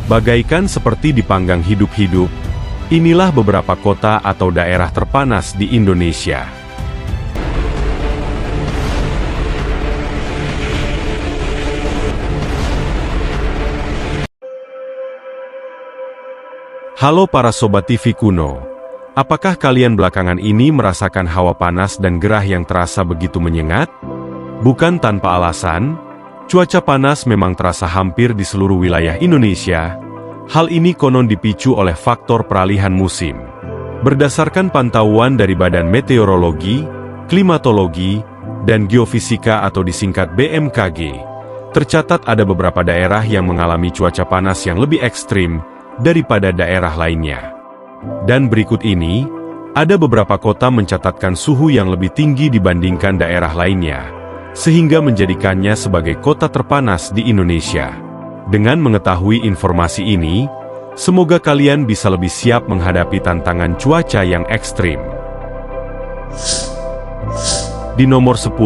Bagaikan seperti dipanggang hidup-hidup, inilah beberapa kota atau daerah terpanas di Indonesia. Halo para Sobat TV Kuno, apakah kalian belakangan ini merasakan hawa panas dan gerah yang terasa begitu menyengat? Bukan tanpa alasan, cuaca panas memang terasa hampir di seluruh wilayah Indonesia. Hal ini konon dipicu oleh faktor peralihan musim. Berdasarkan pantauan dari Badan Meteorologi, Klimatologi, dan Geofisika atau disingkat BMKG, tercatat ada beberapa daerah yang mengalami cuaca panas yang lebih ekstrim daripada daerah lainnya. Dan berikut ini, ada beberapa kota mencatatkan suhu yang lebih tinggi dibandingkan daerah lainnya, sehingga menjadikannya sebagai kota terpanas di Indonesia. Dengan mengetahui informasi ini, semoga kalian bisa lebih siap menghadapi tantangan cuaca yang ekstrim. Di nomor 10,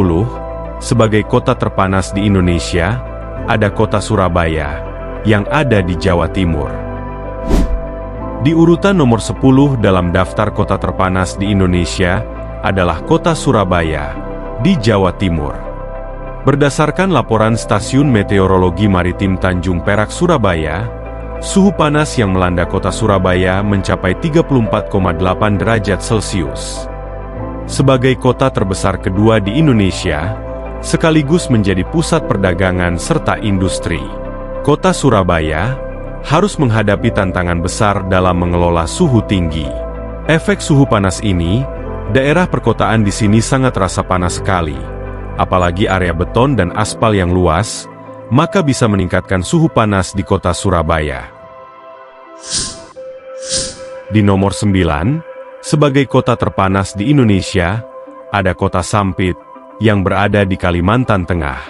sebagai kota terpanas di Indonesia, ada kota Surabaya, yang ada di Jawa Timur. Di urutan nomor 10 dalam daftar kota terpanas di Indonesia adalah kota Surabaya, di Jawa Timur. Berdasarkan laporan Stasiun Meteorologi Maritim Tanjung Perak Surabaya, suhu panas yang melanda kota Surabaya mencapai 34,8 derajat Celcius. Sebagai kota terbesar kedua di Indonesia, sekaligus menjadi pusat perdagangan serta industri, kota Surabaya harus menghadapi tantangan besar dalam mengelola suhu tinggi. Efek suhu panas ini, daerah perkotaan di sini sangat terasa panas sekali. Apalagi area beton dan aspal yang luas, maka bisa meningkatkan suhu panas di kota Surabaya. Di nomor 9, sebagai kota terpanas di Indonesia, ada kota Sampit, yang berada di Kalimantan Tengah.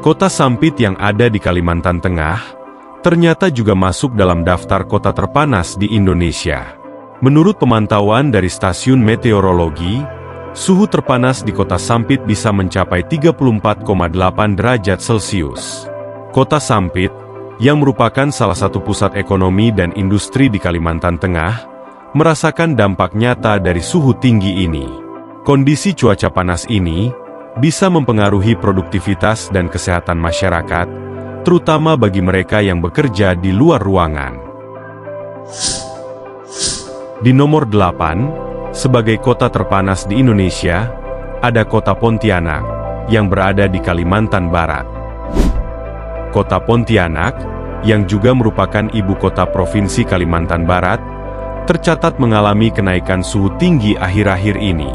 Kota Sampit yang ada di Kalimantan Tengah ternyata juga masuk dalam daftar kota terpanas di Indonesia. Menurut pemantauan dari Stasiun Meteorologi, suhu terpanas di kota Sampit bisa mencapai 34,8 derajat Celcius. Kota Sampit, yang merupakan salah satu pusat ekonomi dan industri di Kalimantan Tengah, merasakan dampak nyata dari suhu tinggi ini. Kondisi cuaca panas ini bisa mempengaruhi produktivitas dan kesehatan masyarakat, terutama bagi mereka yang bekerja di luar ruangan. Di nomor 8, sebagai kota terpanas di Indonesia, ada kota Pontianak, yang berada di Kalimantan Barat. Kota Pontianak, yang juga merupakan ibu kota Provinsi Kalimantan Barat, tercatat mengalami kenaikan suhu tinggi akhir-akhir ini.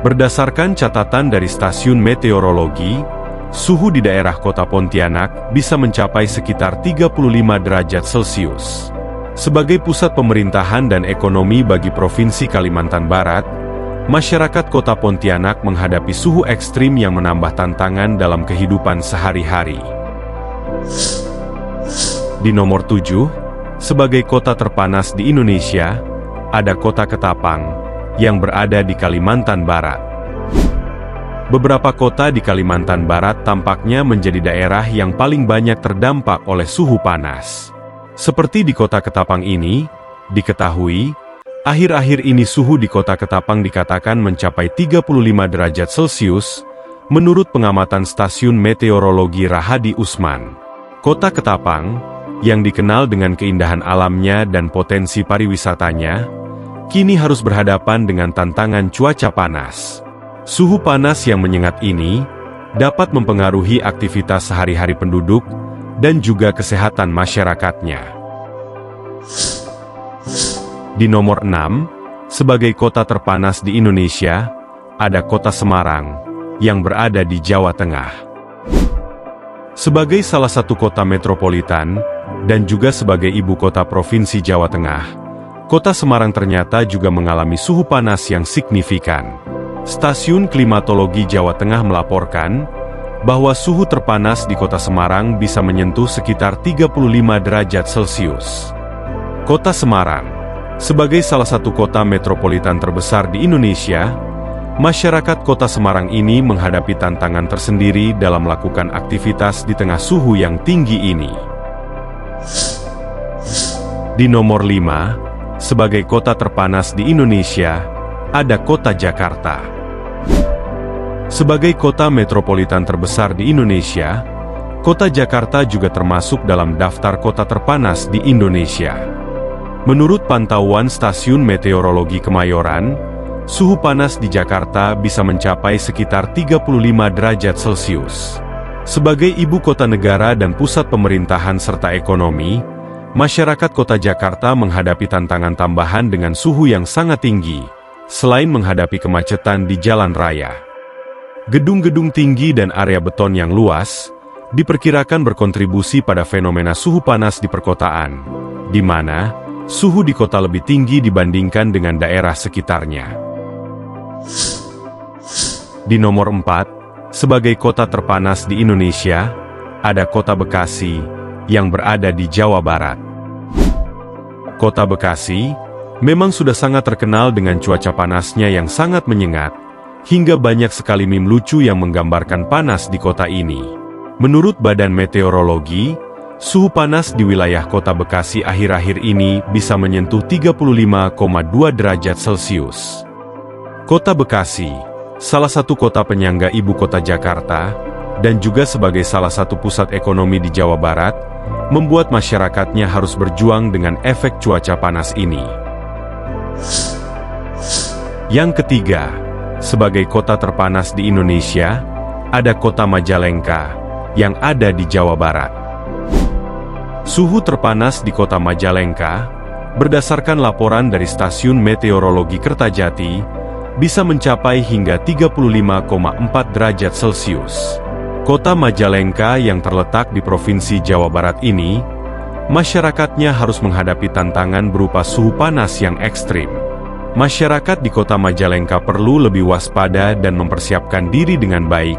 Berdasarkan catatan dari Stasiun Meteorologi, suhu di daerah kota Pontianak bisa mencapai sekitar 35 derajat Celcius. Sebagai pusat pemerintahan dan ekonomi bagi Provinsi Kalimantan Barat, masyarakat kota Pontianak menghadapi suhu ekstrim yang menambah tantangan dalam kehidupan sehari-hari. Di nomor 7, sebagai kota terpanas di Indonesia, ada kota Ketapang, yang berada di Kalimantan Barat. Beberapa kota di Kalimantan Barat tampaknya menjadi daerah yang paling banyak terdampak oleh suhu panas. Seperti di kota Ketapang ini, diketahui, akhir-akhir ini suhu di kota Ketapang dikatakan mencapai 35 derajat Celcius, menurut pengamatan Stasiun Meteorologi Rahadi Usman. Kota Ketapang, yang dikenal dengan keindahan alamnya dan potensi pariwisatanya, kini harus berhadapan dengan tantangan cuaca panas. Suhu panas yang menyengat ini dapat mempengaruhi aktivitas sehari-hari penduduk dan juga kesehatan masyarakatnya. Di nomor 6, sebagai kota terpanas di Indonesia, ada kota Semarang, yang berada di Jawa Tengah. Sebagai salah satu kota metropolitan, dan juga sebagai ibu kota Provinsi Jawa Tengah, kota Semarang ternyata juga mengalami suhu panas yang signifikan. Stasiun Klimatologi Jawa Tengah melaporkan bahwa suhu terpanas di kota Semarang bisa menyentuh sekitar 35 derajat Celcius. Kota Semarang, sebagai salah satu kota metropolitan terbesar di Indonesia, masyarakat kota Semarang ini menghadapi tantangan tersendiri dalam melakukan aktivitas di tengah suhu yang tinggi ini. Di nomor 5, sebagai kota terpanas di Indonesia, ada kota Jakarta. Sebagai kota metropolitan terbesar di Indonesia, kota Jakarta juga termasuk dalam daftar kota terpanas di Indonesia. Menurut pantauan Stasiun Meteorologi Kemayoran, suhu panas di Jakarta bisa mencapai sekitar 35 derajat Celcius. Sebagai ibu kota negara dan pusat pemerintahan serta ekonomi, masyarakat kota Jakarta menghadapi tantangan tambahan dengan suhu yang sangat tinggi, selain menghadapi kemacetan di jalan raya. Gedung-gedung tinggi dan area beton yang luas diperkirakan berkontribusi pada fenomena suhu panas di perkotaan, di mana suhu di kota lebih tinggi dibandingkan dengan daerah sekitarnya. Di nomor 4, sebagai kota terpanas di Indonesia, ada kota Bekasi yang berada di Jawa Barat. Kota Bekasi memang sudah sangat terkenal dengan cuaca panasnya yang sangat menyengat, hingga banyak sekali meme lucu yang menggambarkan panas di kota ini. Menurut Badan Meteorologi, suhu panas di wilayah kota Bekasi akhir-akhir ini bisa menyentuh 35,2 derajat Celcius. Kota Bekasi, salah satu kota penyangga ibu kota Jakarta, dan juga sebagai salah satu pusat ekonomi di Jawa Barat, membuat masyarakatnya harus berjuang dengan efek cuaca panas ini. Yang ketiga, sebagai kota terpanas di Indonesia, ada kota Majalengka, yang ada di Jawa Barat. Suhu terpanas di kota Majalengka, berdasarkan laporan dari Stasiun Meteorologi Kertajati, bisa mencapai hingga 35,4 derajat Celcius. Kota Majalengka yang terletak di Provinsi Jawa Barat ini, masyarakatnya harus menghadapi tantangan berupa suhu panas yang ekstrim. Masyarakat di kota Majalengka perlu lebih waspada dan mempersiapkan diri dengan baik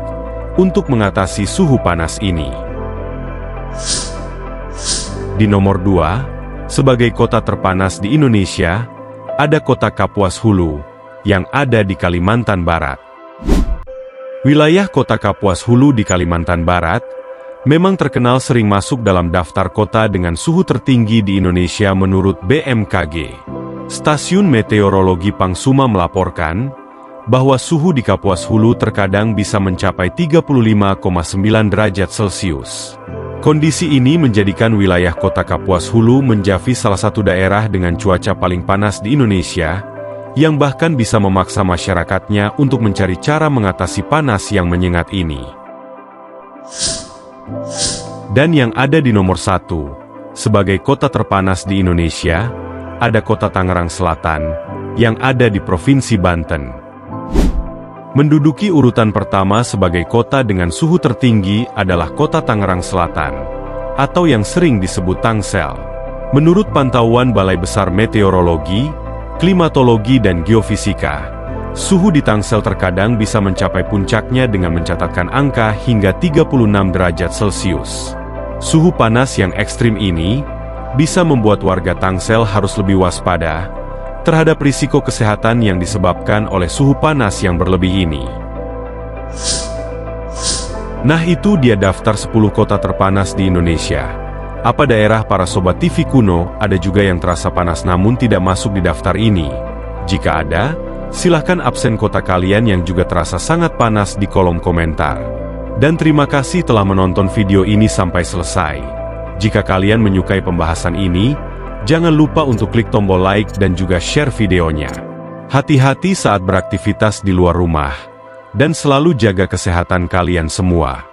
untuk mengatasi suhu panas ini. Di nomor 2, sebagai kota terpanas di Indonesia, ada kota Kapuas Hulu yang ada di Kalimantan Barat. Wilayah kota Kapuas Hulu di Kalimantan Barat memang terkenal sering masuk dalam daftar kota dengan suhu tertinggi di Indonesia menurut BMKG. Stasiun Meteorologi Pangsuma melaporkan bahwa suhu di Kapuas Hulu terkadang bisa mencapai 35,9 derajat Celcius. Kondisi ini menjadikan wilayah kota Kapuas Hulu menjadi salah satu daerah dengan cuaca paling panas di Indonesia, yang bahkan bisa memaksa masyarakatnya untuk mencari cara mengatasi panas yang menyengat ini. Dan yang ada di nomor 1, sebagai kota terpanas di Indonesia, ada kota Tangerang Selatan, yang ada di Provinsi Banten. Menduduki urutan pertama sebagai kota dengan suhu tertinggi adalah kota Tangerang Selatan, atau yang sering disebut Tangsel. Menurut pantauan Balai Besar Meteorologi, Klimatologi dan Geofisika, suhu di Tangsel terkadang bisa mencapai puncaknya dengan mencatatkan angka hingga 36 derajat Celcius. Suhu panas yang ekstrim ini bisa membuat warga Tangsel harus lebih waspada terhadap risiko kesehatan yang disebabkan oleh suhu panas yang berlebih ini. Nah, itu dia daftar 10 kota terpanas di Indonesia. Apa daerah para Sobat TV Kuno ada juga yang terasa panas namun tidak masuk di daftar ini? Jika ada, silahkan absen kota kalian yang juga terasa sangat panas di kolom komentar. Dan terima kasih telah menonton video ini sampai selesai. Jika kalian menyukai pembahasan ini, jangan lupa untuk klik tombol like dan juga share videonya. Hati-hati saat beraktivitas di luar rumah, dan selalu jaga kesehatan kalian semua.